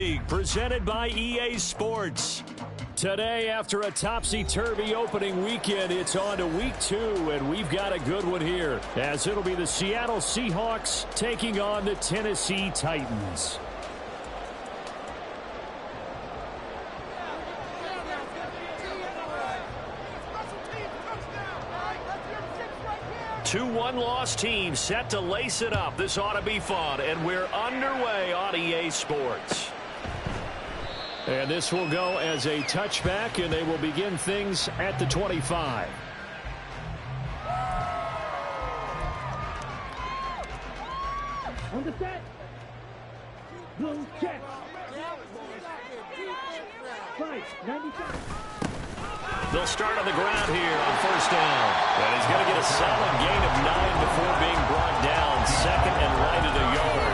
Presented by EA Sports. Today, after a topsy-turvy opening weekend, it's on to week 2, and we've got a good one here, as it'll be the Seattle Seahawks taking on the Tennessee Titans. Two one-loss teams set to lace it up. This ought to be fun, and we're underway on EA Sports. And this will go as a touchback, and they will begin things at the 25. On the set. Blue check. 5-95. They'll start on the ground here on first down. And he's going to get a solid gain of 9 before being brought down. Second and right at a yard.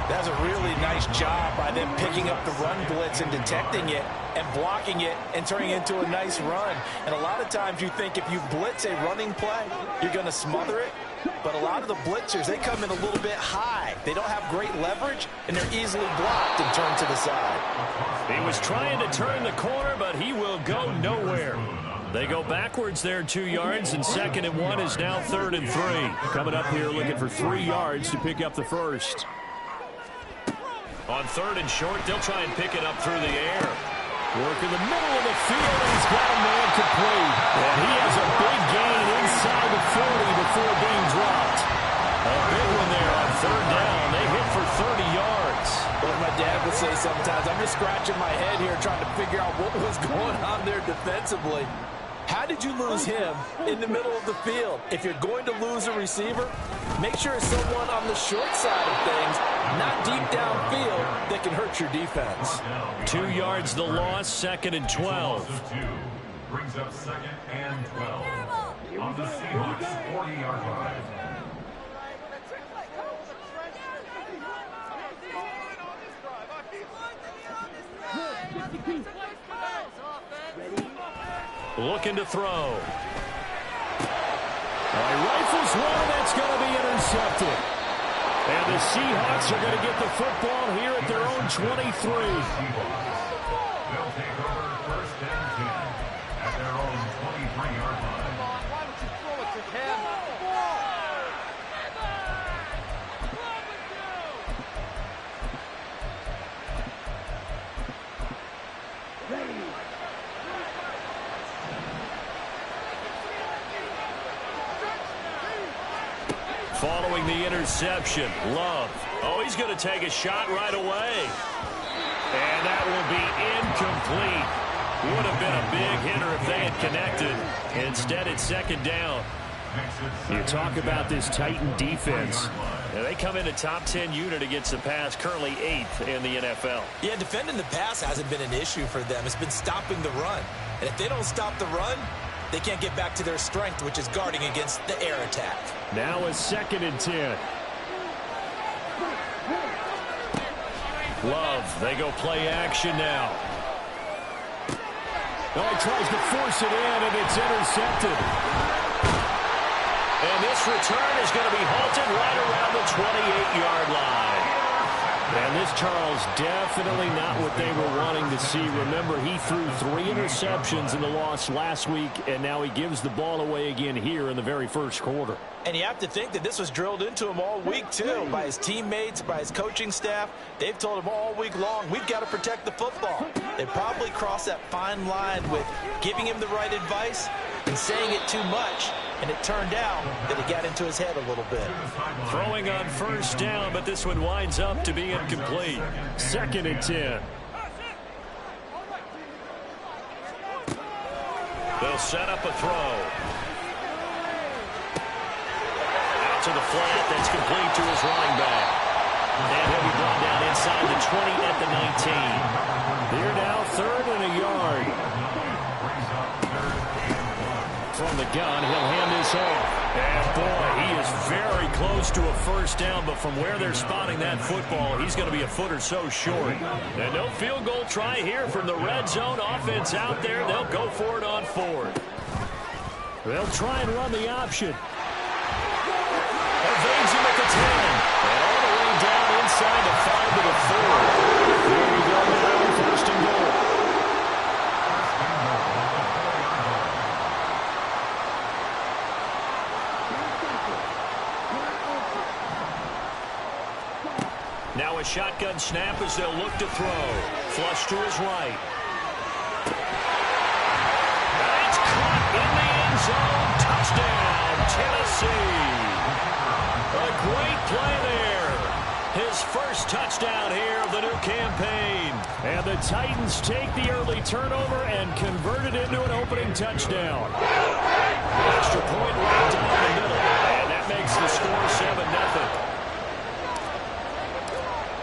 That's a really nice job by them picking up the run blitz and detecting it and blocking it and turning it into a nice run. And a lot of times you think if you blitz a running play, you're going to smother it. But a lot of the blitzers, they come in a little bit high. They don't have great leverage, and they're easily blocked and turned to the side. He was trying to turn the corner, but he will go nowhere. They go backwards there 2 yards, and second and 1 is now 3rd and 3. Coming up here looking for 3 yards to pick up the first. On 3rd and short, they'll try and pick it up through the air. Work in the middle of the field, and he's got a man complete. And he has a big gain inside the 40 before being dropped. A big one there on 3rd down. They hit for 30 yards. Well, my dad would say sometimes, I'm just scratching my head here trying to figure out what was going on there defensively. How did you lose him in the middle of the field? If you're going to lose a receiver, make sure it's someone on the short side of things, not deep downfield, that can hurt your defense. 2 yards the loss, 2nd and 12. Brings up 2nd and 12 on the Seahawks 40-yard line. Looking to throw. He rifles one, that's going to be intercepted. And the Seahawks are going to get the football here at their own 23. They'll take over 1st and 10 at their own 23-yard line. Why don't you throw it to him? Following the interception, Love. Oh, he's going to take a shot right away. And that will be incomplete. Would have been a big hitter if they had connected. Instead, it's 2nd down. You talk about this Titan defense. Now, they come in a top 10 unit against the pass, currently 8th in the NFL. Yeah, defending the pass hasn't been an issue for them. It's been stopping the run. And if they don't stop the run, they can't get back to their strength, which is guarding against the air attack. Now a 2nd and 10. Love, they go play action now. Oh, he tries to force it in, and it's intercepted. And this return is going to be halted right around the 28-yard line. And this, Charles, definitely not what they were wanting to see. Remember, he threw 3 interceptions in the loss last week, and now he gives the ball away again here in the very first quarter. And you have to think that this was drilled into him all week, too, by his teammates, by his coaching staff. They've told him all week long, we've got to protect the football. They probably crossed that fine line with giving him the right advice and saying it too much. And it turned out that it got into his head a little bit. Throwing on first down, but this one winds up to be incomplete. 2nd and 10. They'll set up a throw. Out to the flat, that's complete to his running back. And he'll be brought down inside the 20 at the 19. Here now, 3rd and a yard. From the gun, he'll hand this off. And boy, he is very close to a first down, but from where they're spotting that football, he's going to be a foot or so short. And no field goal try here from the red zone offense out there. They'll go for it on 4th. They'll try and run the option. Evades him at the 10. And all the way down inside the 5 to the 4. shotgun snap as they'll look to throw. Flush to his right. That's caught in the end zone. Touchdown, Tennessee. A great play there. His first touchdown here of the new campaign. And the Titans take the early turnover and convert it into an opening touchdown. Extra point right down the middle. And that makes the score 7-0.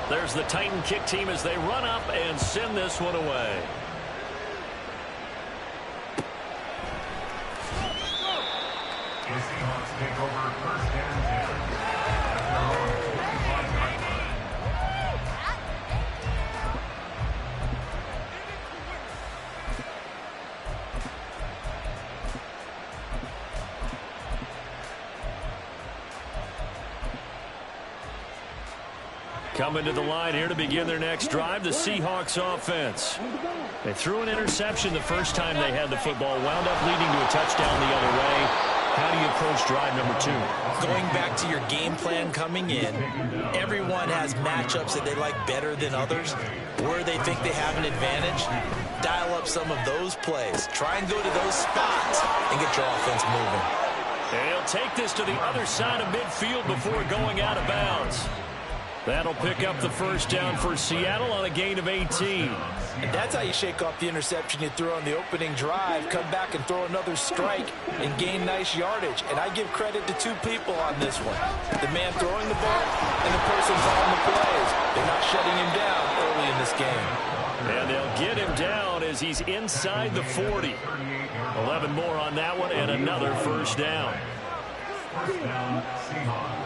There's the Titan kick team as they run up and send this one away. The Seahawks take over first and 10 at their own 25-yard line. Coming to the line here to begin their next drive, the Seahawks offense. They threw an interception the first time they had the football, wound up leading to a touchdown the other way. How do you approach drive number 2? Going back to your game plan coming in, everyone has matchups that they like better than others. Where they think they have an advantage, dial up some of those plays. Try and go to those spots and get your offense moving. And he'll take this to the other side of midfield before going out of bounds. That'll pick up the first down for Seattle on a gain of 18. And that's how you shake off the interception you threw on the opening drive, come back and throw another strike and gain nice yardage. And I give credit to two people on this one. The man throwing the ball and the person calling the plays. They're not shutting him down early in this game. And they'll get him down as he's inside the 40. 11 more on that one and another first down. First down, Seahawks.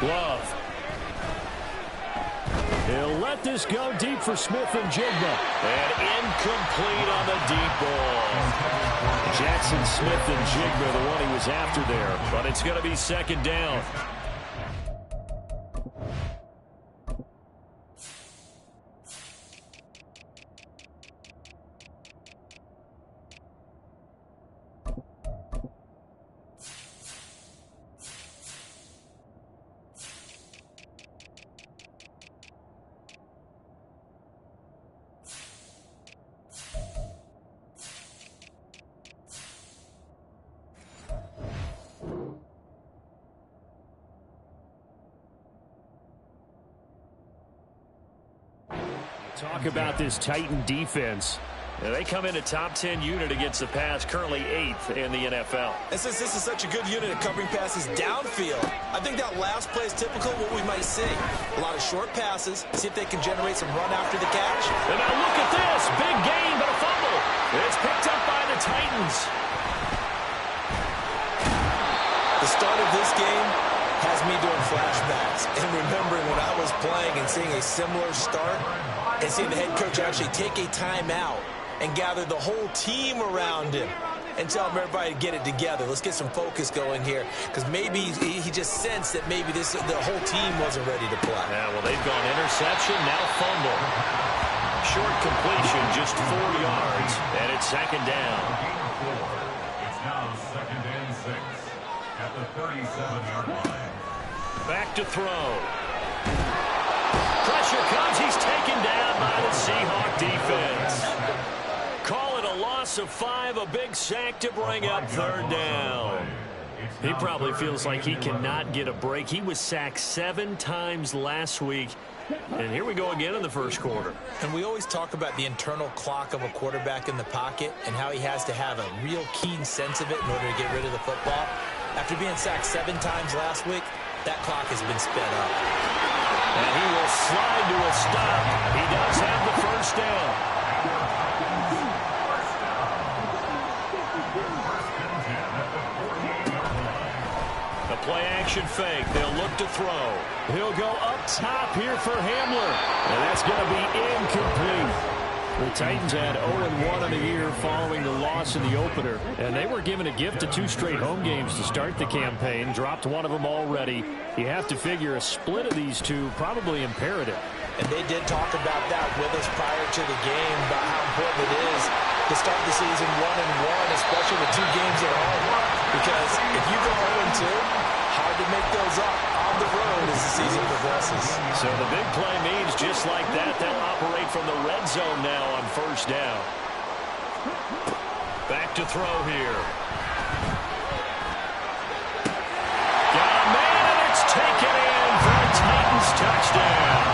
Love. He'll let this go deep for Smith and Jigba. And incomplete on the deep ball. Jackson Smith and Jigba, the one he was after there. But it's going to be second down. Talk about this Titan defense. They come in a top 10 unit against the pass, currently 8th in the NFL. And since this is such a good unit at covering passes downfield, I think that last play is typical of what we might see. A lot of short passes, see if they can generate some run after the catch. And now look at this. Big gain, but a fumble. It's picked up by the Titans. The start of this game has me doing flashbacks and remembering when I was playing and seeing a similar start and seeing the head coach actually take a timeout and gather the whole team around him and tell everybody to get it together. Let's get some focus going here, because maybe he just sensed that maybe the whole team wasn't ready to play. Yeah, well, they've gone interception, now fumble. Short completion, just 4 yards, and it's second down. It's now second and 6 at the 37-yard line. Back to throw. Pressure comes. He's taken down by the Seahawk defense. Call it a loss of 5, a big sack to bring up third down. He probably feels like he cannot get a break. He was sacked 7 times last week. And here we go again in the first quarter. And we always talk about the internal clock of a quarterback in the pocket and how he has to have a real keen sense of it in order to get rid of the football. After being sacked 7 times last week, that clock has been sped up. And he will slide to a stop. He does have the first down. A play-action fake. They'll look to throw. He'll go up top here for Hamler. And that's going to be incomplete. The Titans had 0-1 on the year following the loss in the opener. And they were given a gift of 2 straight home games to start the campaign. Dropped one of them already. You have to figure a split of these two probably imperative. And they did talk about that with us prior to the game, about how important it is to start the season 1-1, especially with 2 games at home. Because if you go 0-2, hard to make those up down the road as the season progresses. So the big play means just like that, they'll operate from the red zone now on first down. Back to throw here. Got a man, and it's taken in for a Titans touchdown.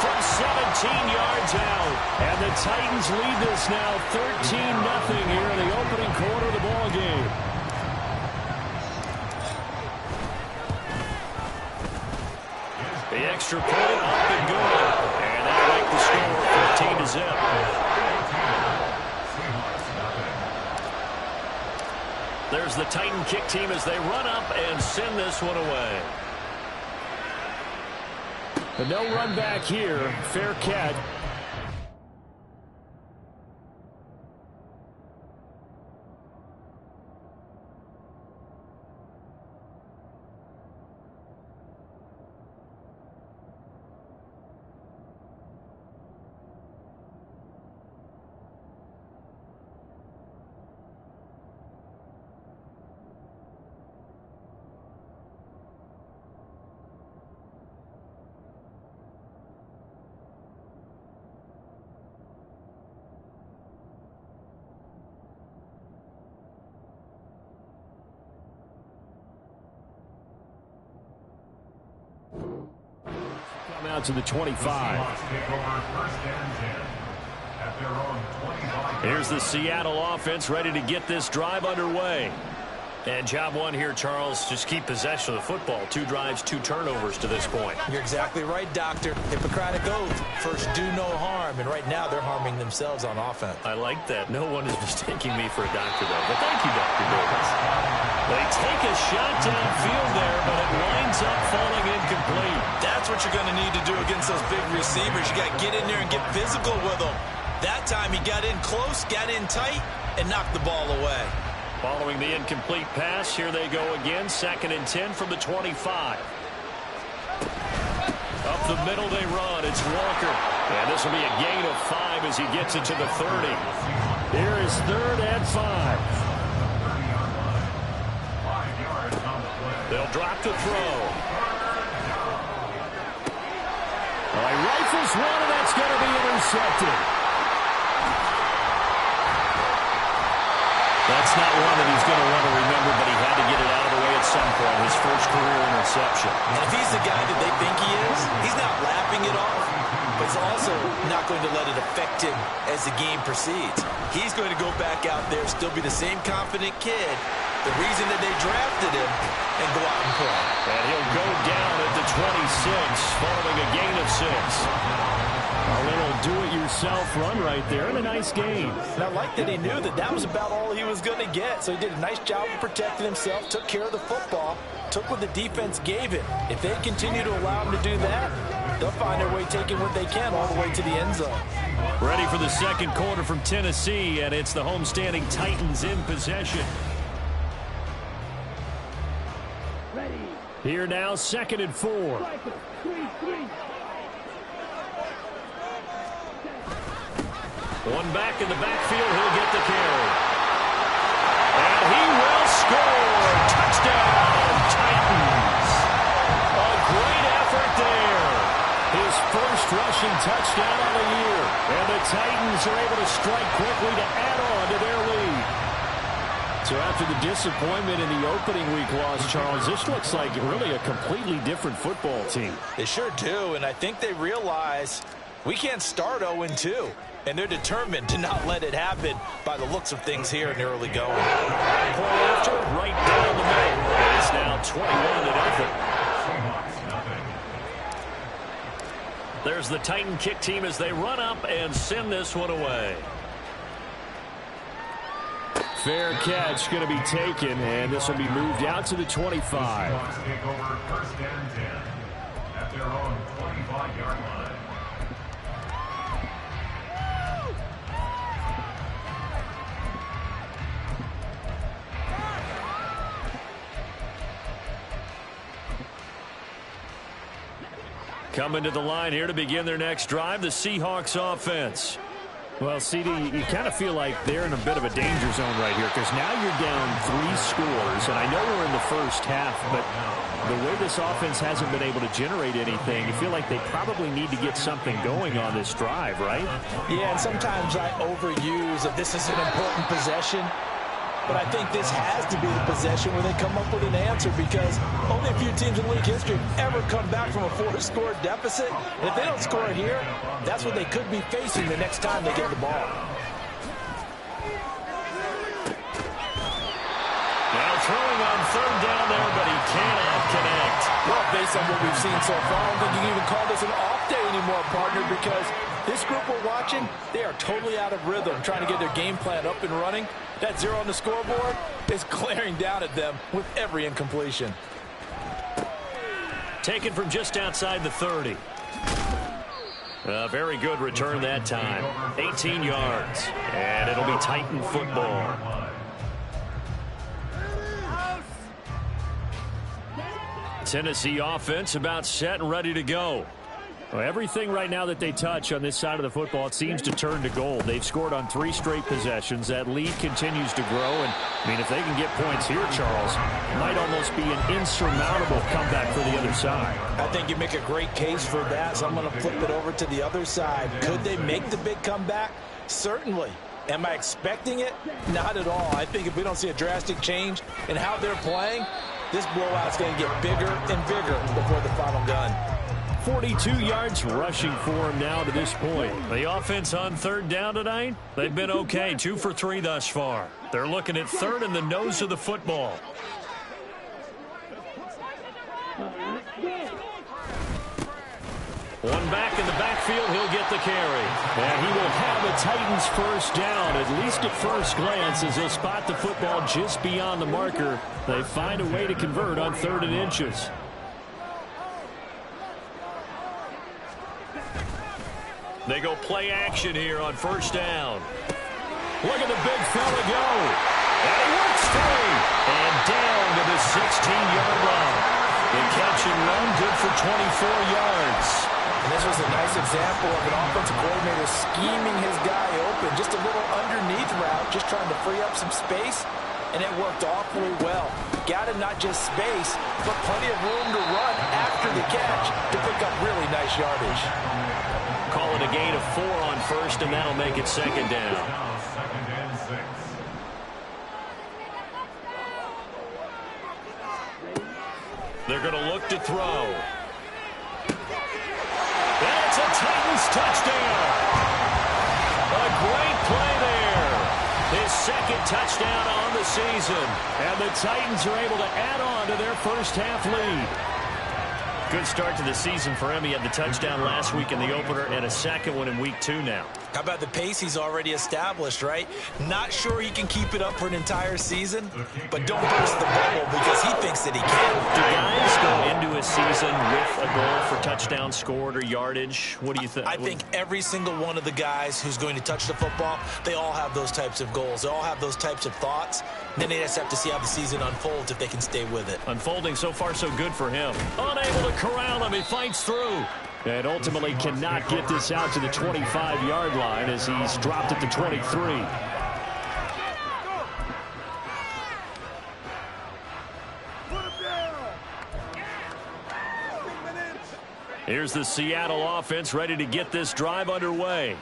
From 17 yards out. And the Titans lead this now 13-0 here in the opening quarter of the ball game. The extra point up and good. And that'll make the score 15-0. There's the Titan kick team as they run up and send this one away. But no run back here. Fair catch. Out to the 25. Here's the Seattle offense ready to get this drive underway. And job one here, Charles, just keep possession of the football. 2 drives, 2 turnovers to this point. You're exactly right, Doctor. Hippocratic oath. First, do no harm. And right now, they're harming themselves on offense. I like that. No one is mistaking me for a doctor, though. But thank you, Dr. Davis. They take a shot downfield there, but it winds up falling incomplete. That's what you're going to need to do against those big receivers. You got to get in there and get physical with them. That time, he got in close, got in tight, and knocked the ball away. Following the incomplete pass, here they go again. 2nd and 10 from the 25. Up the middle they run. It's Walker. And this will be a gain of 5 as he gets it to the 30. Here is 3rd and 5. They'll drop the throw. Well, he rifles one, and that's going to be intercepted. That's not one that he's going to want to remember, but he had to get it out of the way at some point. His first career interception. And if he's the guy that they think he is, he's not lapping it off, but he's also not going to let it affect him as the game proceeds. He's going to go back out there, still be the same confident kid, the reason that they drafted him, and go out and play. And he'll go down at the 26, following a gain of 6. A little do-it-yourself run right there, and a nice game. And I like that he knew that that was about all he was going to get. So he did a nice job of protecting himself, took care of the football, took what the defense gave him. If they continue to allow him to do that, they'll find their way taking what they can all the way to the end zone. Ready for the second quarter from Tennessee, and it's the homestanding Titans in possession. Ready. Here now, 2nd and 4. 3-3. One back in the backfield, he'll get the carry. And he will score. Touchdown, Titans. A great effort there. His first rushing touchdown of the year. And the Titans are able to strike quickly to add on to their lead. So after the disappointment in the opening week loss, Charles, this looks like really a completely different football team. They sure do, and I think they realize we can't start 0-2. And they're determined to not let it happen by the looks of things here in the early going. Point after, right down the middle. It's now 21-0. There's the Titan kick team as they run up and send this one away. Fair catch going to be taken, and this will be moved out to the 25. Take over 1st and 10 at their own 25-yard line. Coming to the line here to begin their next drive, the Seahawks offense. Well, CD, you kind of feel like they're in a bit of a danger zone right here because now you're down 3 scores, and I know we're in the first half, but the way this offense hasn't been able to generate anything, you feel like they probably need to get something going on this drive, right? Yeah, and sometimes I overuse that this is an important possession. But I think this has to be the possession where they come up with an answer because only a few teams in league history have ever come back from a 4-score deficit. And if they don't score here, that's what they could be facing the next time they get the ball. Now throwing on 3rd down there, but he cannot connect. Well, based on what we've seen so far, I don't think you can even call this an off day anymore, partner, because this group we're watching, they are totally out of rhythm, trying to get their game plan up and running. That 0 on the scoreboard is glaring down at them with every incompletion. Taken from just outside the 30. A very good return that time. 18 yards. And it'll be Titan football. Tennessee offense about set and ready to go. Well, everything right now that they touch on this side of the football, it seems to turn to gold. They've scored on 3 straight possessions. That lead continues to grow. And, I mean, if they can get points here, Charles, it might almost be an insurmountable comeback for the other side. I think you make a great case for that, so I'm going to flip it over to the other side. Could they make the big comeback? Certainly. Am I expecting it? Not at all. I think if we don't see a drastic change in how they're playing, this blowout's going to get bigger and bigger before the final gun. 42 yards rushing for him now to this point. The offense on 3rd down tonight, they've been okay. 2 for 3 thus far. They're looking at 3rd in the nose of the football. One back in the backfield, he'll get the carry. And he will have a Titans first down, at least at first glance, as they'll spot the football just beyond the marker. They find a way to convert on 3rd and inches. They go play action here on 1st down. Look at the big fella go. And he works free. And down to the 16-yard line. The catch and run good for 24 yards. And this was a nice example of an offensive coordinator scheming his guy open. Just a little underneath route, just trying to free up some space. And it worked awfully well. Got him not just space, but plenty of room to run after the catch to pick up really nice yardage. Call it a gain of 4 on 1st, and that'll make it 2nd down. Now 2nd and 6. They're going to look to throw. And it's a Titans touchdown. A great play there. His 2nd touchdown on the season. And the Titans are able to add on to their first half lead. Good start to the season for him. He had the touchdown last week in the opener and a 2nd one in week 2 now. How about the pace he's already established, right? Not sure he can keep it up for an entire season, but don't burst the bubble because he thinks that he can. Do guys go into a season with a goal for touchdown scored or yardage? What do you think? I think every single one of the guys who's going to touch the football, they all have those types of goals. They all have those types of thoughts. And then they just have to see how the season unfolds if they can stay with it. Unfolding so far so good for him. Unable to corral him. He fights through. And ultimately cannot get this out to the 25-yard line as he's dropped at the 23. Here's the Seattle offense ready to get this drive underway.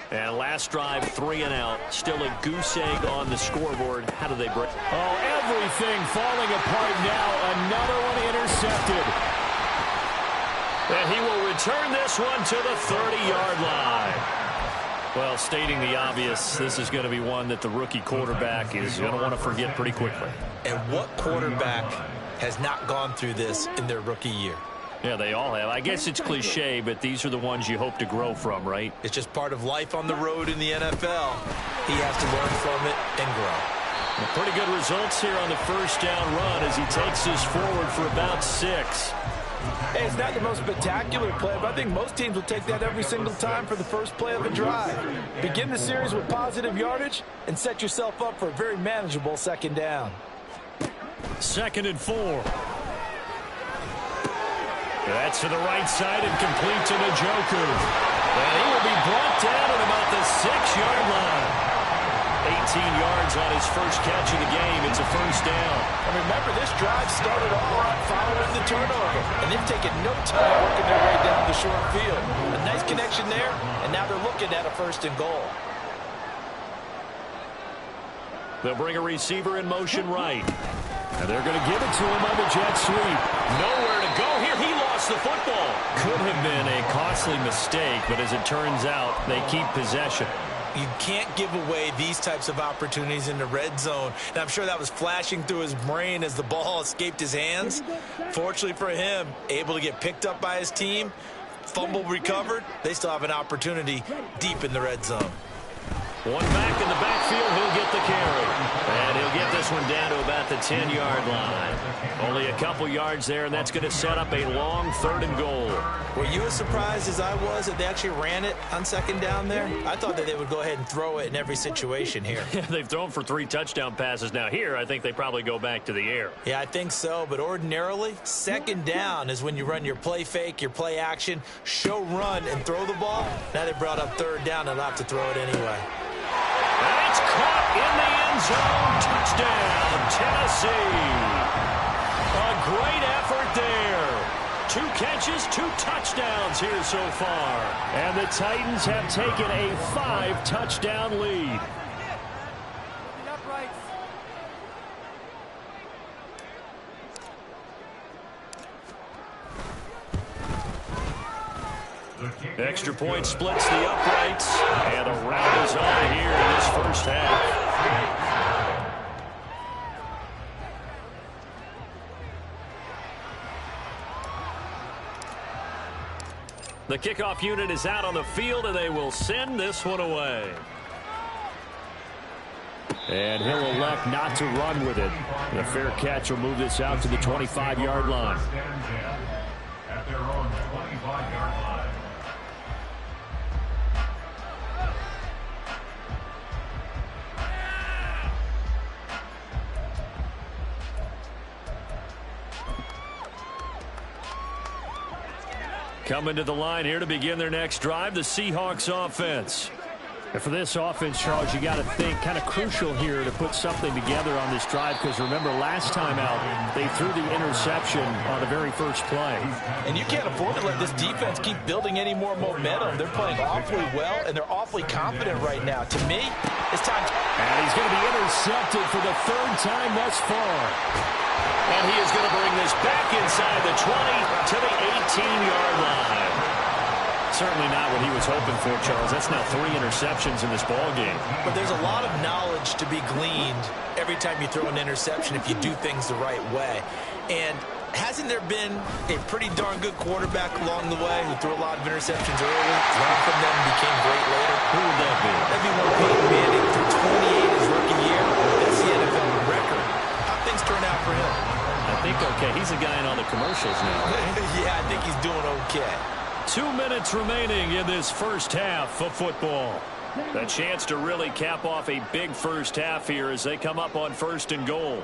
And last drive, 3 and out. Still a goose egg on the scoreboard. How do they break? Oh, everything falling apart now. Another one intercepted. And he will return this one to the 30-yard line. Well, stating the obvious, this is going to be one that the rookie quarterback is going to want to forget pretty quickly. And what quarterback has not gone through this in their rookie year? Yeah, they all have. I guess it's cliche, but these are the ones you hope to grow from, right? It's just part of life on the road in the NFL. He has to learn from it and grow. Well, pretty good results here on the first down run as he takes this forward for about 6. Hey, it's not the most spectacular play, but I think most teams will take that every single time for the first play of a drive. Begin the series with positive yardage and set yourself up for a very manageable 2nd down. 2nd and 4. That's to the right side and complete to Njoku. And he will be brought down at about the 6-yard line. 18 yards on his first catch of the game. It's a first down. And remember, this drive started off following the turnover. And they've taken no time working their way down the short field. A nice connection there, and now they're looking at a 1st and goal. They'll bring a receiver in motion right. And they're going to give it to him on the jet sweep. Nowhere to go here. He lost the football. Could have been a costly mistake, but as it turns out, they keep possession. You can't give away these types of opportunities in the red zone. And I'm sure that was flashing through his brain as the ball escaped his hands. Fortunately for him, able to get picked up by his team, fumble recovered. They still have an opportunity deep in the red zone. One back in the backfield, he'll get the carry. And he'll get this one down to about the 10-yard line. Only a couple yards there, and that's going to set up a long 3rd and goal. Were you as surprised as I was that they actually ran it on 2nd down there? I thought that they would go ahead and throw it in every situation here. They've thrown for 3 touchdown passes. Now here, I think they probably go back to the air. Yeah, I think so, but ordinarily, 2nd down is when you run your play fake, your play action, show run, and throw the ball. Now they brought up 3rd down, and they'll have to throw it anyway. And it's caught in the end zone. Touchdown, Tennessee. A great effort there. 2 catches, 2 touchdowns here so far. And the Titans have taken a 5-touchdown lead. Extra point splits the uprights, and a rout is on here in this first half. The kickoff unit is out on the field, and they will send this one away. And he'll elect not to run with it. The fair catch will move this out to the 25-yard line. At their own 25-yard line. Coming to the line here to begin their next drive, the Seahawks offense. And for this offense, Charles, you got to think kind of crucial here to put something together on this drive, because remember last time out they threw the interception on the very first play. And you can't afford to let this defense keep building any more momentum. They're playing awfully well, and they're awfully confident right now. To me, it's time. And he's going to be intercepted for the 3rd time thus far. And he is going to bring this back inside the 20 to the 18-yard line. Certainly not what he was hoping for, Charles. That's now 3 interceptions in this ball game. But there's a lot of knowledge to be gleaned every time you throw an interception if you do things the right way. And hasn't there been a pretty darn good quarterback along the way who threw a lot of interceptions early, learned from them, and became great later? Who would that be? That'd be one Peyton Manning. Threw 28 his rookie year. That's the NFL record. How things turn out for him? I think okay. He's a guy on the commercials now. Yeah, I think he's doing okay. 2 minutes remaining in this first half of football. A chance to really cap off a big first half here as they come up on 1st and goal.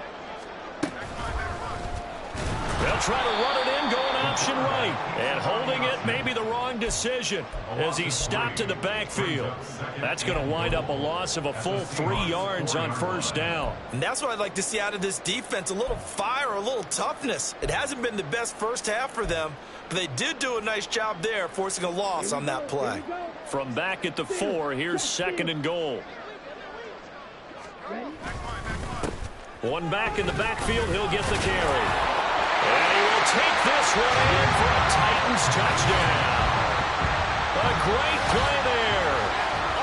They'll try to run it in, going option right. And holding it may be the wrong decision as he stopped in the backfield. That's going to wind up a loss of a full 3 yards on 1st down. And that's what I'd like to see out of this defense, a little fire, a little toughness. It hasn't been the best first half for them, but they did do a nice job there, forcing a loss on that play. From back at the 4, here's 2nd and goal. One back in the backfield, he'll get the carry. And he will take this one in for a Titans touchdown. A great play there.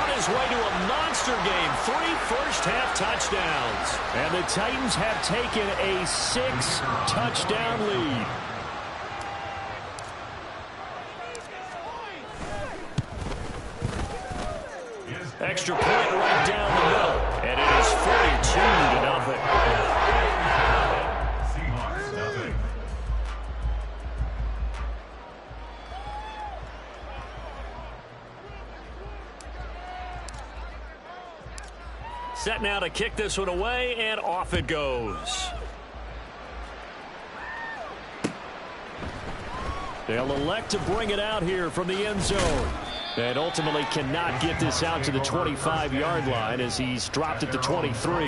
On his way to a monster game, 3 first-half touchdowns. And the Titans have taken a 6-touchdown lead. Extra point right down the middle. And it is 42-0. Seahawks, nothing. Set now to kick this one away, and off it goes. They'll elect to bring it out here from the end zone. And ultimately cannot get this out to the 25-yard line as he's dropped at the 23.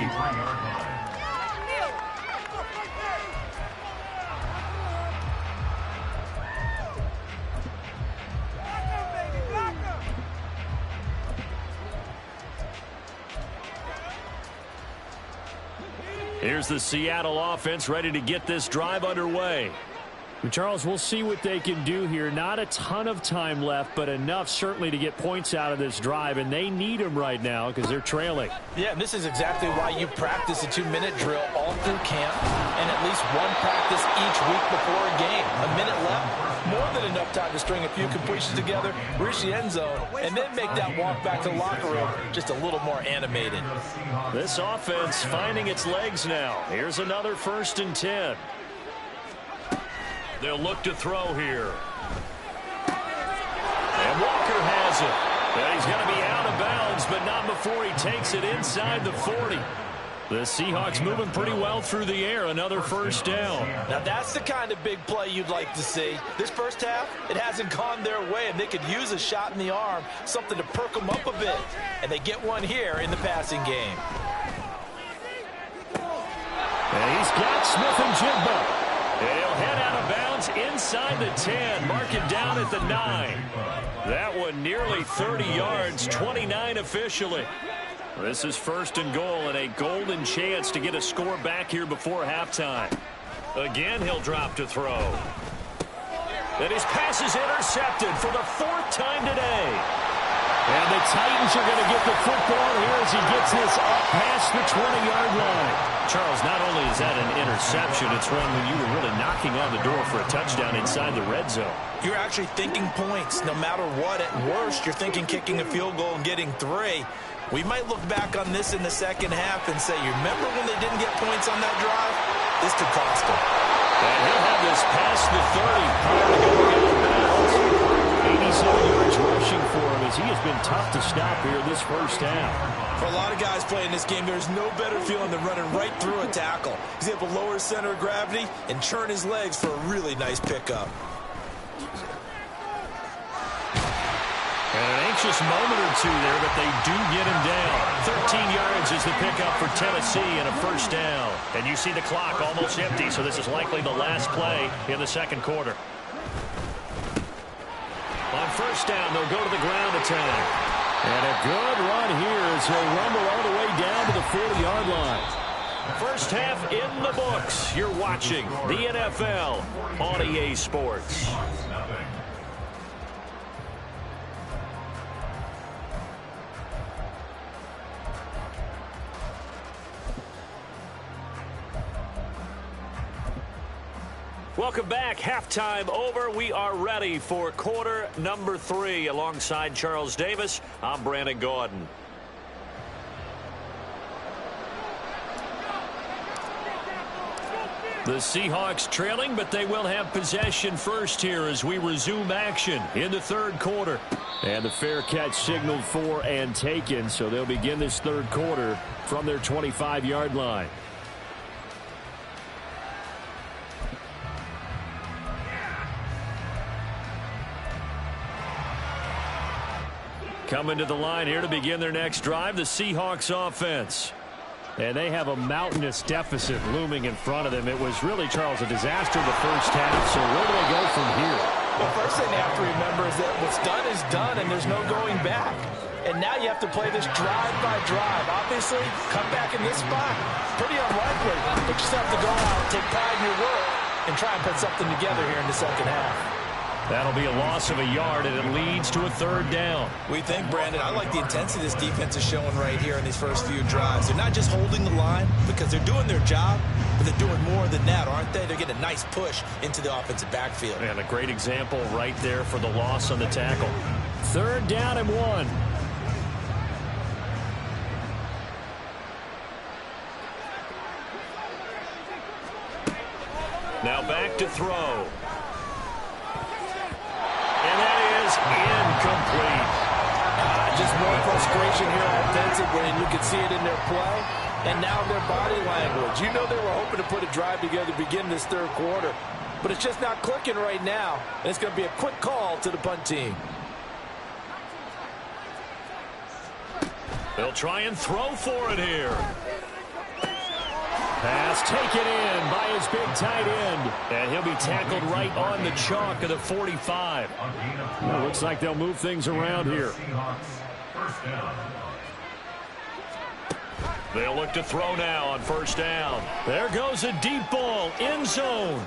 Here's the Seattle offense ready to get this drive underway. Charles, we'll see what they can do here. Not a ton of time left, but enough certainly to get points out of this drive, and they need them right now because they're trailing. Yeah, and this is exactly why you practice a 2-minute drill all through camp and at least one practice each week before a game. A minute left, more than enough time to string a few completions together, reach the end zone, and then make that walk back to the locker room just a little more animated. This offense finding its legs now. Here's another 1st and 10. They'll look to throw here. And Walker has it. And he's going to be out of bounds, but not before he takes it inside the 40. The Seahawks moving pretty well through the air. Another 1st down. Now that's the kind of big play you'd like to see. This first half, it hasn't gone their way, and they could use a shot in the arm, something to perk them up a bit. And they get one here in the passing game. And he's got Smith and Jigba. And he'll head out of bounds inside the 10. Mark it down at the 9. That one nearly 30 yards, 29 officially. This is 1st and goal and a golden chance to get a score back here before halftime. Again, he'll drop to throw. And his pass is intercepted for the 4th time today. And the Titans are going to get the football here as he gets this up past the 20-yard line. Charles, not only is that an interception, it's one when you were really knocking on the door for a touchdown inside the red zone. You're actually thinking points no matter what. At worst, you're thinking kicking a field goal and getting 3. We might look back on this in the second half and say, you remember when they didn't get points on that drive? This could cost them. And he'll have this past the 30 prior to going out of bounds. 87 yards rushing for him as he has been tough to stop here this first half. For a lot of guys playing this game, there's no better feeling than running right through a tackle. He's able to lower his center of gravity and churn his legs for a really nice pickup. And an anxious moment or two there, but they do get him down. 13 yards is the pickup for Tennessee and a 1st down. And you see the clock almost empty, so this is likely the last play in the 2nd quarter. On 1st down, they'll go to the ground attack. And a good run here as he'll rumble all the way down to the 40-yard line. First half in the books. You're watching the NFL on EA Sports. Welcome back. Halftime over. We are ready for quarter number 3. Alongside Charles Davis, I'm Brandon Gaudin. The Seahawks trailing, but they will have possession first here as we resume action in the 3rd quarter. And the fair catch signaled for and taken, so they'll begin this 3rd quarter from their 25-yard line. Coming to the line here to begin their next drive, the Seahawks offense. And they have a mountainous deficit looming in front of them. It was really, Charles, a disaster the first half, so where do they go from here? The first thing they have to remember is that what's done is done, and there's no going back. And now you have to play this drive by drive. Obviously, come back in this spot, pretty unlikely. But you just have to go out, take pride in your work, and try and put something together here in the second half. That'll be a loss of a yard, and it leads to a 3rd down. We think, Brandon, I like the intensity this defense is showing right here in these first few drives. They're not just holding the line because they're doing their job, but they're doing more than that, aren't they? They're getting a nice push into the offensive backfield. And a great example right there for the loss on the tackle. 3rd down and 1. Now back to throw. And that is incomplete. Just more frustration here offensively, and you can see it in their play and now their body language. You know they were hoping to put a drive together to begin this 3rd quarter, but it's just not clicking right now, and it's going to be a quick call to the punt team. They'll try and throw for it here. Pass taken in by his big tight end. And he'll be tackled right on the chalk of the 45. Well, looks like they'll move things around here. They'll look to throw now on first down. There goes a deep ball. End zone.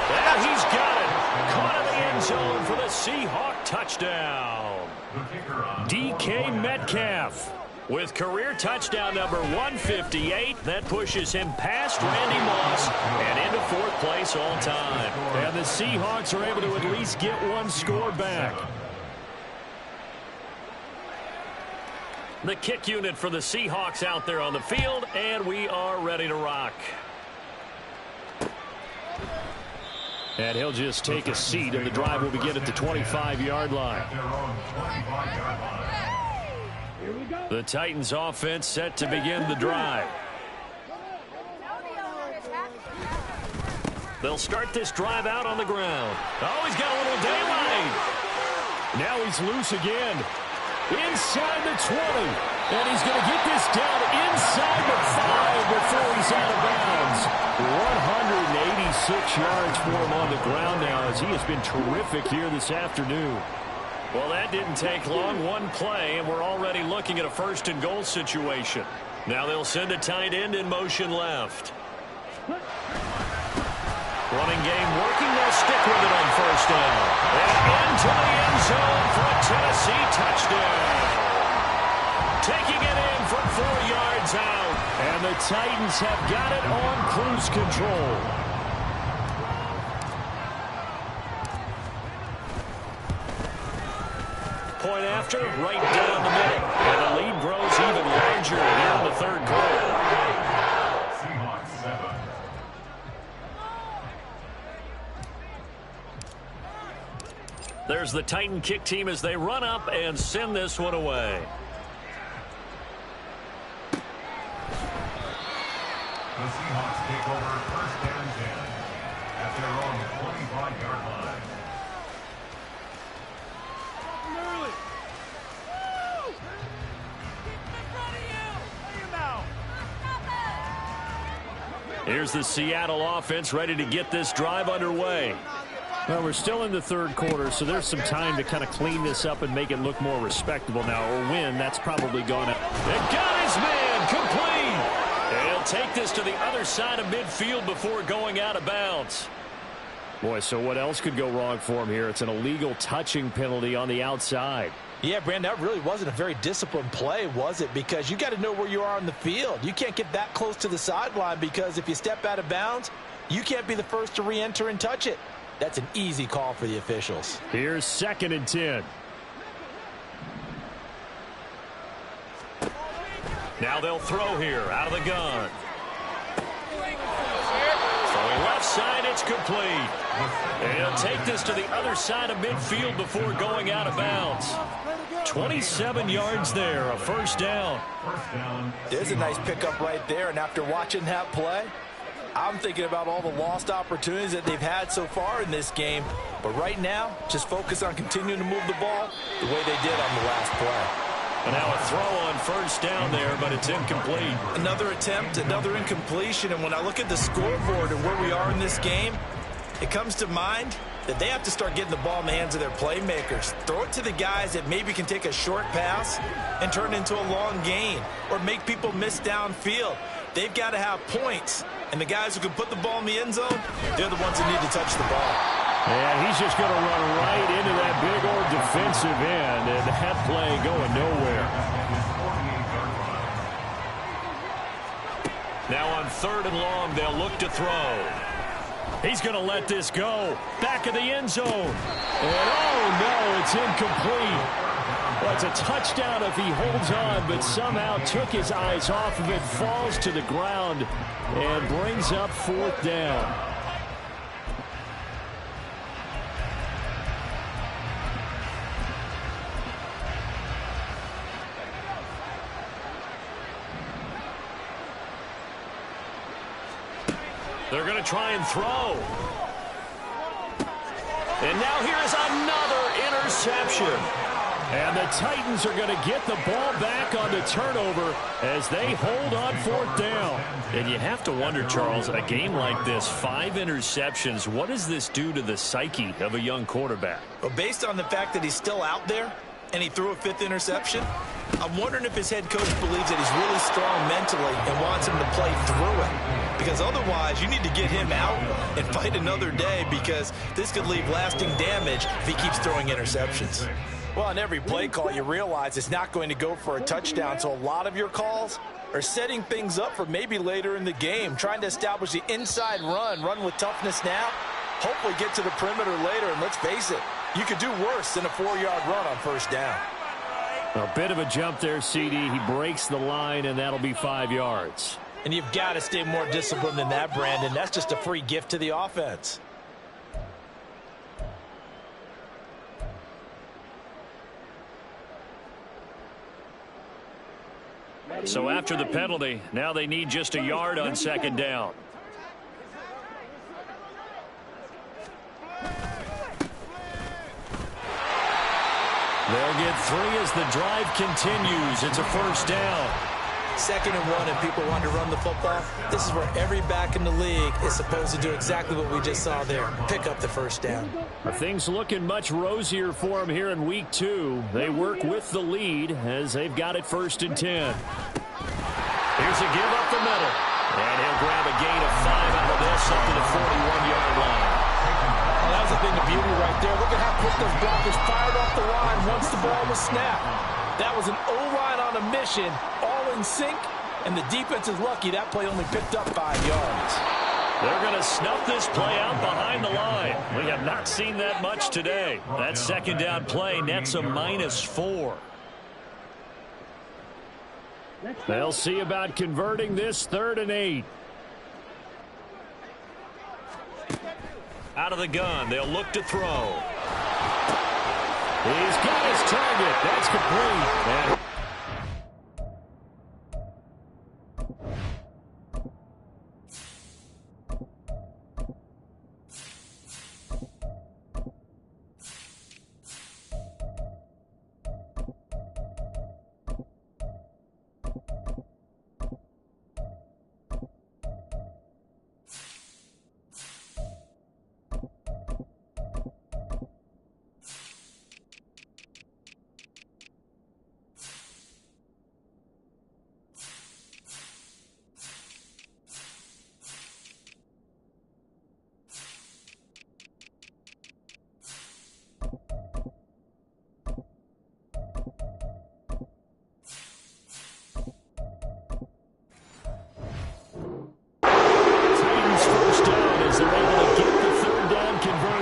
And he's got it. Caught in the end zone for the Seahawk touchdown. DK Metcalf with career touchdown number 158. That pushes him past Randy Moss and into fourth place all time. And the Seahawks are able to at least get one score back. The kick unit for the Seahawks out there on the field, and we are ready to rock. And he'll just take a seat, and the drive will begin at the 25-yard line. The Titans offense set to begin the drive. They'll start this drive out on the ground. Oh, he's got a little daylight. Now he's loose again. Inside the 20. And he's going to get this down inside the 5 before he's out of bounds. 186 yards for him on the ground now as he has been terrific here this afternoon. Well, that didn't take long. One play, and we're already looking at a first and goal situation. Now they'll send a tight end in motion left. Running game working. They'll stick with it on first down. And into the end zone for a Tennessee touchdown. Taking it in from 4 yards out. And the Titans have got it on cruise control. Point after, right down the middle. And the lead grows even larger here in the third quarter. Seahawks 7. There's the Titan kick team as they run up and send this one away. The Seahawks take over first and 10 at their own 25-yard line. Here's the Seattle offense ready to get this drive underway. Well, we're still in the third quarter, so there's some time to kind of clean this up and make it look more respectable now. Or win, that's probably gone up. And got his man complete. And he'll take this to the other side of midfield before going out of bounds. Boy, so what else could go wrong for him here? It's an illegal touching penalty on the outside. Yeah, Brandon, that really wasn't a very disciplined play, was it? Because you got to know where you are on the field. You can't get that close to the sideline because if you step out of bounds, you can't be the first to re-enter and touch it. That's an easy call for the officials. Here's 2nd and 10. Now they'll throw here out of the gun. Throwing left side, it's complete. And he'll take this to the other side of midfield before going out of bounds. 27 yards there, a first down. There's a nice pickup right there, and after watching that play, I'm thinking about all the lost opportunities that they've had so far in this game. But right now, just focus on continuing to move the ball the way they did on the last play. And now a throw on first down there, but it's incomplete. Another attempt, another incompletion. And when I look at the scoreboard and where we are in this game, it comes to mind that they have to start getting the ball in the hands of their playmakers. Throw it to the guys that maybe can take a short pass and turn it into a long gain or make people miss downfield. They've got to have points. And the guys who can put the ball in the end zone, they're the ones that need to touch the ball. And he's just going to run right into that big old defensive end, and that play going nowhere. Now on 3rd and long, they'll look to throw. He's going to let this go. Back of the end zone. And oh no, it's incomplete. Well, it's a touchdown if he holds on, but somehow took his eyes off of it, falls to the ground, and brings up 4th down. They're going to try and throw. And now here's another interception. And the Titans are going to get the ball back on the turnover as they hold on 4th down. And you have to wonder, Charles, a game like this, 5 interceptions, what does this do to the psyche of a young quarterback? Well, based on the fact that he's still out there and he threw a 5th interception, I'm wondering if his head coach believes that he's really strong mentally and wants him to play through it. Because otherwise, you need to get him out and fight another day, because this could leave lasting damage if he keeps throwing interceptions. Well, on every play call, you realize it's not going to go for a touchdown, so a lot of your calls are setting things up for maybe later in the game, trying to establish the inside run with toughness now, hopefully get to the perimeter later, and let's face it, you could do worse than a 4-yard run on 1st down. A bit of a jump there, CD. He breaks the line, and that'll be 5 yards. And you've got to stay more disciplined than that, Brandon. That's just a free gift to the offense. So after the penalty, now they need just a yard on 2nd down. They'll get 3 as the drive continues. It's a 1st down. 2nd and 1, and people want to run the football. This is where every back in the league is supposed to do exactly what we just saw there. Pick up the 1st down. Things looking much rosier for them here in week 2. They work with the lead as they've got it 1st and 10. Here's a give up the middle. And he'll grab a gain of 5 out of this up to the 41-yard line. Oh, that was a thing of beauty right there. Look at how quick those blockers fired off the line once the ball was snapped. That was an O-line on a mission, all in sync, and the defense is lucky that play only picked up 5 yards. They're going to snuff this play out behind the line. We have not seen that much today. That 2nd down play nets a -4. They'll see about converting this 3rd and 8. Out of the gun, they'll look to throw. He's got his target. That's complete.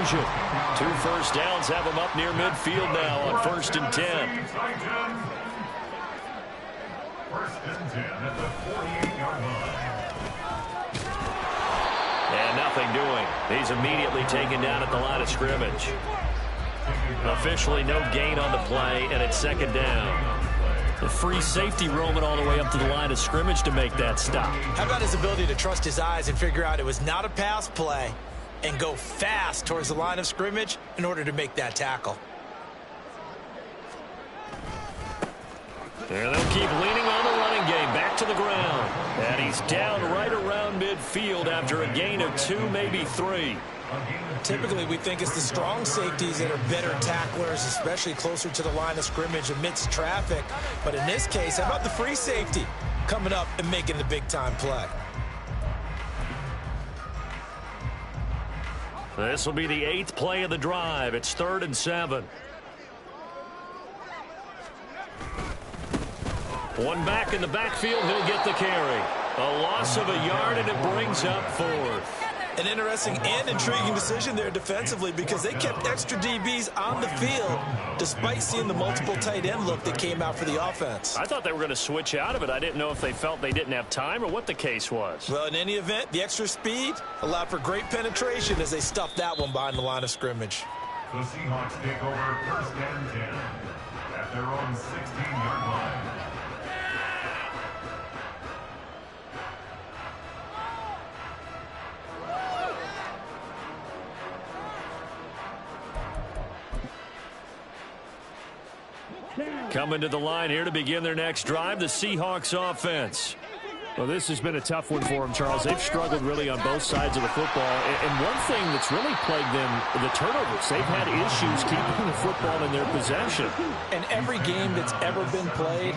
conversion. 2 first downs have them up near midfield now on 1st and 10. First and 10 at the 48-yard line. And nothing doing. He's immediately taken down at the line of scrimmage. Officially no gain on the play, and it's 2nd down. The free safety roaming all the way up to the line of scrimmage to make that stop. How about his ability to trust his eyes and figure out it was not a pass play and go fast towards the line of scrimmage in order to make that tackle. And they'll keep leaning on the running game back to the ground. And he's down right around midfield after a gain of 2, maybe 3. Typically, we think it's the strong safeties that are better tacklers, especially closer to the line of scrimmage amidst traffic. But in this case, how about the free safety coming up and making the big-time play? This will be the 8th play of the drive. It's 3rd and 7. One back in the backfield, he'll get the carry. A loss of a yard, and it brings up 4th. An interesting and intriguing decision there defensively, because they kept extra DBs on the field despite seeing the multiple tight end look that came out for the offense. I thought they were going to switch out of it. I didn't know if they felt they didn't have time or what the case was. Well, in any event, the extra speed allowed for great penetration as they stuffed that one behind the line of scrimmage. The Seahawks take over 1st and 10 at their own 16-yard line. Coming to the line here to begin their next drive, the Seahawks offense. Well, this has been a tough one for them, Charles. They've struggled really on both sides of the football. And one thing that's really plagued them, the turnovers. They've had issues keeping the football in their possession. And every game that's ever been played,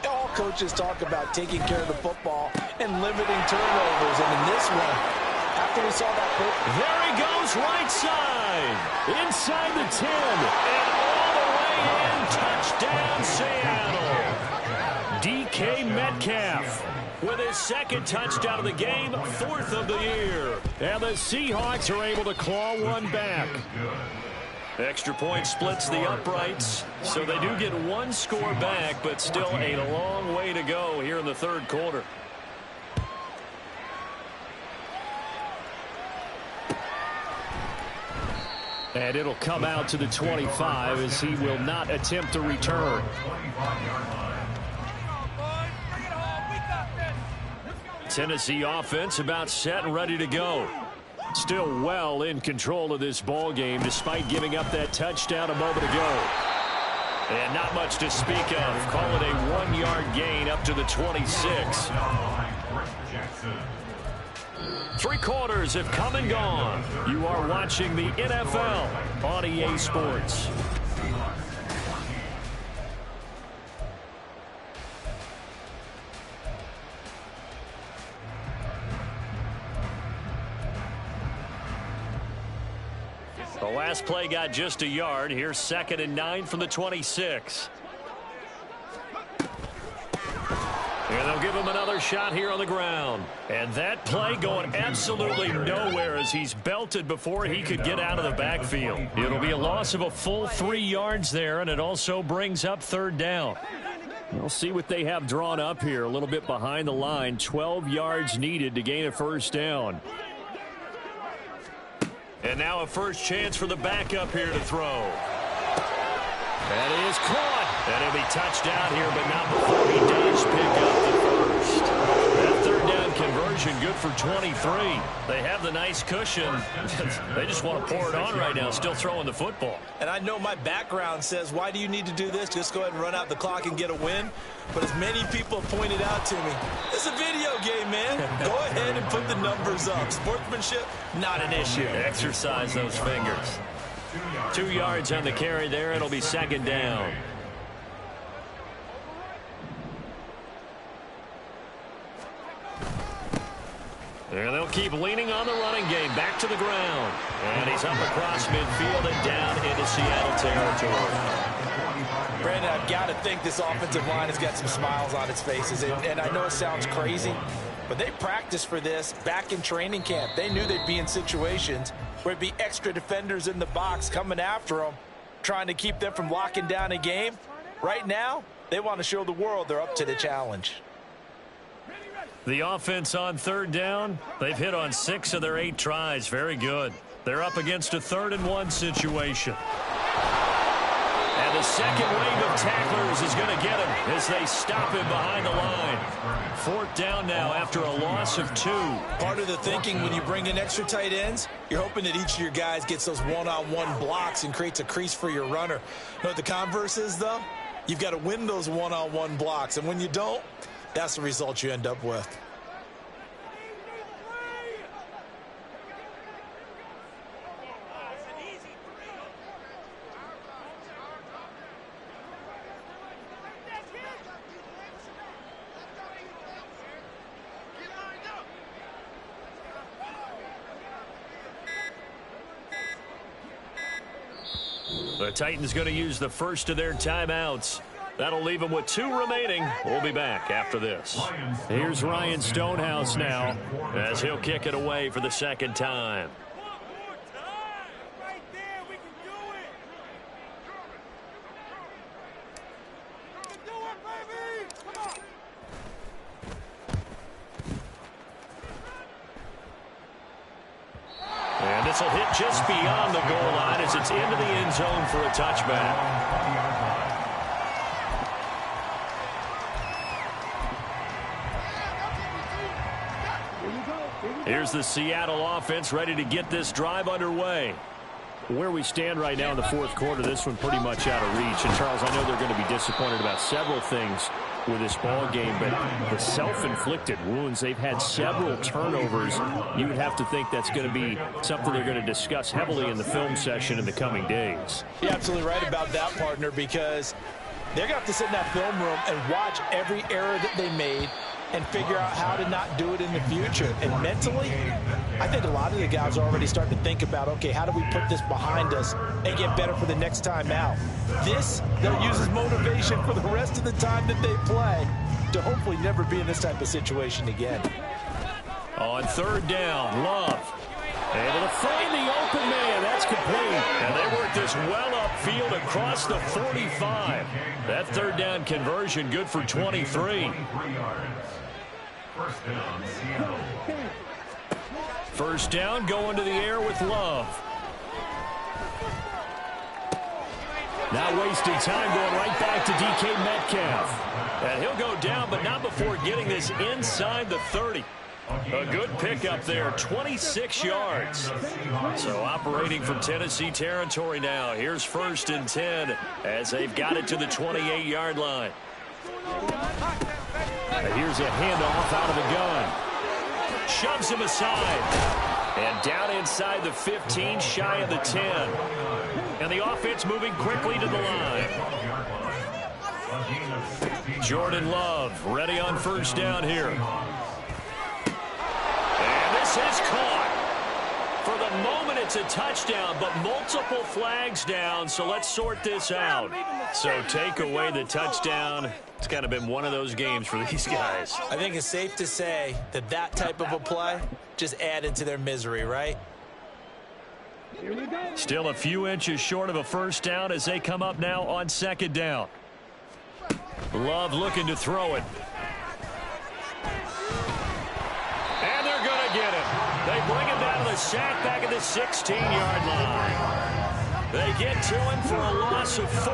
all coaches talk about taking care of the football and limiting turnovers. And in this one, after we saw that play, there he goes right side. Inside the 10. And all the way in. Touchdown, Seattle. DK Metcalf with his second touchdown of the game, fourth of the year. And the Seahawks are able to claw one back. Extra point splits the uprights, so they do get one score back, but still a long way to go here in the third quarter. And it'll come out to the 25 as he will not attempt to return. Tennessee offense about set and ready to go. Still well in control of this ball game despite giving up that touchdown a moment ago. And not much to speak of. Call it a 1-yard gain up to the 26. 3 quarters have come and gone. You are watching the NFL on EA Sports. The last play got just a yard. Here's 2nd and 9 from the 26. And they'll give him another shot here on the ground. And that play going absolutely nowhere as he's belted before he could get out of the backfield. It'll be a loss of a full 3 yards there, and it also brings up 3rd down. We'll see what they have drawn up here. A little bit behind the line. 12 yards needed to gain a 1st down. And now a first chance for the backup here to throw. That is caught. And he'll be touchdown here, but not before he does pick up the first. That 3rd down conversion good for 23. They have the nice cushion. They just want to pour it on right now, still throwing the football. and I know my background says, why do you need to do this? Just go ahead and run out the clock and get a win. But as many people have pointed out to me, it's a video game, man. Go ahead and put the numbers up. Sportsmanship, not an issue. Exercise those fingers. 2 yards on the carry there. It'll be 2nd down. And they'll keep leaning on the running game. Back to the ground. And he's up across midfield and down into Seattle territory. Brandon, I've got to think this offensive line has got some smiles on its faces. And I know it sounds crazy, but they practiced for this back in training camp. They knew they'd be in situations where it'd be extra defenders in the box coming after them, trying to keep them from locking down a game. Right now, they want to show the world they're up to the challenge. The offense on 3rd down, they've hit on 6 of their 8 tries. Very good. They're up against a 3rd and 1 situation. And the second wave of tacklers is going to get him as they stop him behind the line. 4th down now after a loss of 2. Part of the thinking when you bring in extra tight ends, you're hoping that each of your guys gets those one-on-one blocks and creates a crease for your runner. You know what the converse is, though? You've got to win those one-on-one blocks. And when you don't, that's the result you end up with. The Titans going to use the first of their timeouts. That'll leave them with 2 remaining. We'll be back after this. Here's Ryan Stonehouse now as he'll kick it away for the 2nd time. And this will hit just beyond the goal line as it's into the end zone for a touchback. Here's the Seattle offense ready to get this drive underway. Where we stand right now in the fourth quarter, this one pretty much out of reach. And, Charles, I know they're going to be disappointed about several things with this ball game, but the self-inflicted wounds, they've had several turnovers. You would have to think that's going to be something they're going to discuss heavily in the film session in the coming days. You're absolutely right about that, partner, because they're going to have to sit in that film room and watch every error that they made and figure out how to not do it in the future. And mentally, I think a lot of the guys are already starting to think about, okay, how do we put this behind us and get better for the next time out? This, they'll use as motivation for the rest of the time that they play to hopefully never be in this type of situation again. On third down, Love able to find the open man. That's complete. And they work this well upfield across the 45. That third down conversion good for 23. First down going to the air with Love. Now wasting time going right back to DK Metcalf. And he'll go down, but not before getting this inside the 30. A good pickup there, 26 yards. So operating from Tennessee territory now. Here's first and 10 as they've got it to the 28-yard line. And here's a handoff out of the gun. Shoves him aside. And down inside the 15, shy of the 10. And the offense moving quickly to the line. Jordan Love ready on first down here. This is caught. For the moment, it's a touchdown, but multiple flags down, so let's sort this out. So take away the touchdown. It's kind of been one of those games for these guys. I think it's safe to say that that type of a play just added to their misery, right? Still a few inches short of a first down as they come up now on second down. Love looking to throw it. Get him. They bring him down to the sack back at the 16-yard line. They get to him for a loss of 4,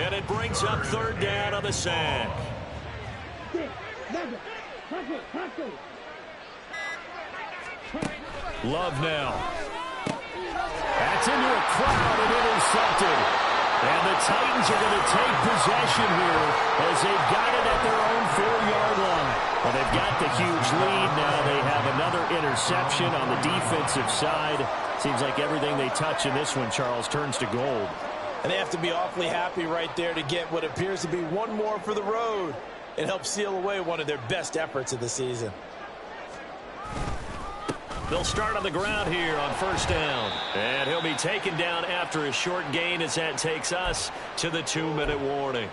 and it brings up third down on the sack. Love now. That's into a crowd and intercepted. And the Titans are going to take possession here as they've got it at their own 4-yard line. Well, they've got the huge lead now. They have another interception on the defensive side. Seems like everything they touch in this one, Charles, turns to gold. And they have to be awfully happy right there to get what appears to be one more for the road. It helps seal away one of their best efforts of the season. They'll start on the ground here on first down. And he'll be taken down after a short gain as that takes us to the 2-minute warning.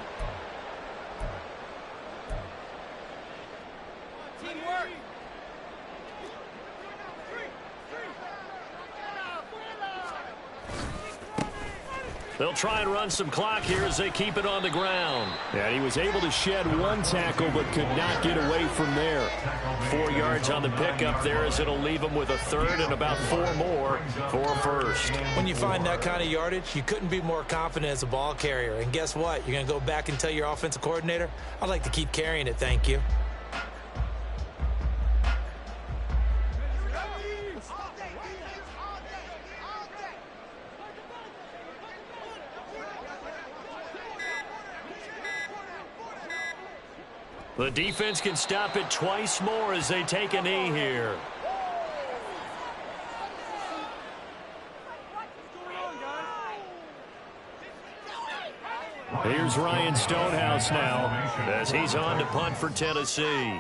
They'll try and run some clock here as they keep it on the ground. And he was able to shed one tackle but could not get away from there. 4 yards on the pickup there as it'll leave him with a third and about 4 more for first. When you find that kind of yardage, you couldn't be more confident as a ball carrier. And guess what? You're going to go back and tell your offensive coordinator, I'd like to keep carrying it, thank you. The defense can stop it twice more as they take a knee here. Here's Ryan Stonehouse now as he's on to punt for Tennessee.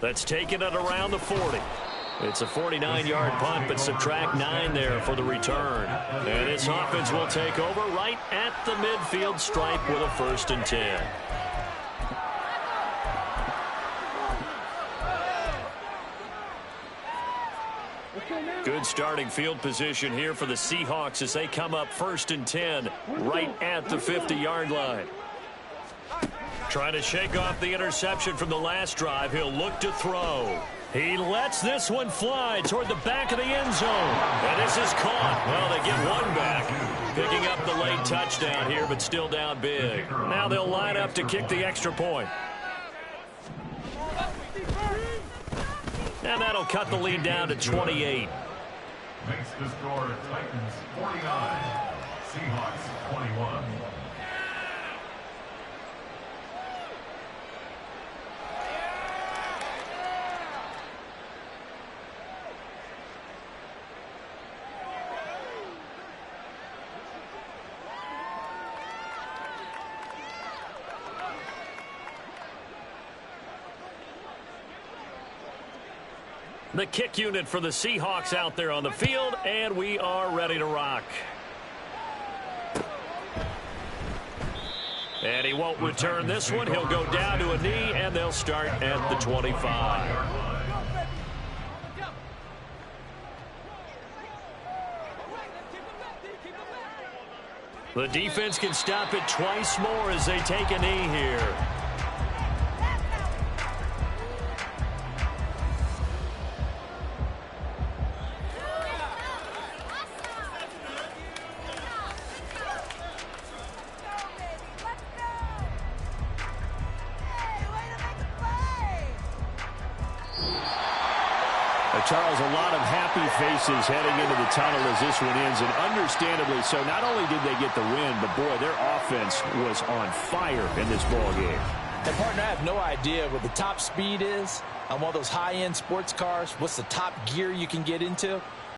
That's taken it around the 40. It's a 49-yard punt, but subtract 9 there for the return. And this offense will take over right at the midfield stripe with a first and 10. Good starting field position here for the Seahawks as they come up 1st and 10 right at the 50-yard line. Trying to shake off the interception from the last drive. He'll look to throw. He lets this one fly toward the back of the end zone. And this is caught. Well, they get one back. Picking up the late touchdown here, but still down big. Now they'll line up to kick the extra point. And that'll cut the lead down to 28. Makes the score Titans 49, Seahawks 21. The kick unit for the Seahawks out there on the field, and we are ready to rock. And he won't return this one. He'll go down to a knee, and they'll start at the 25. The defense can stop it twice more as they take a knee here. Charles, a lot of happy faces heading into the tunnel as this one ends, and understandably so. Not only did they get the win, but, boy, their offense was on fire in this ball game. And, partner, I have no idea what the top speed is on one of those high-end sports cars, what's the top gear you can get into.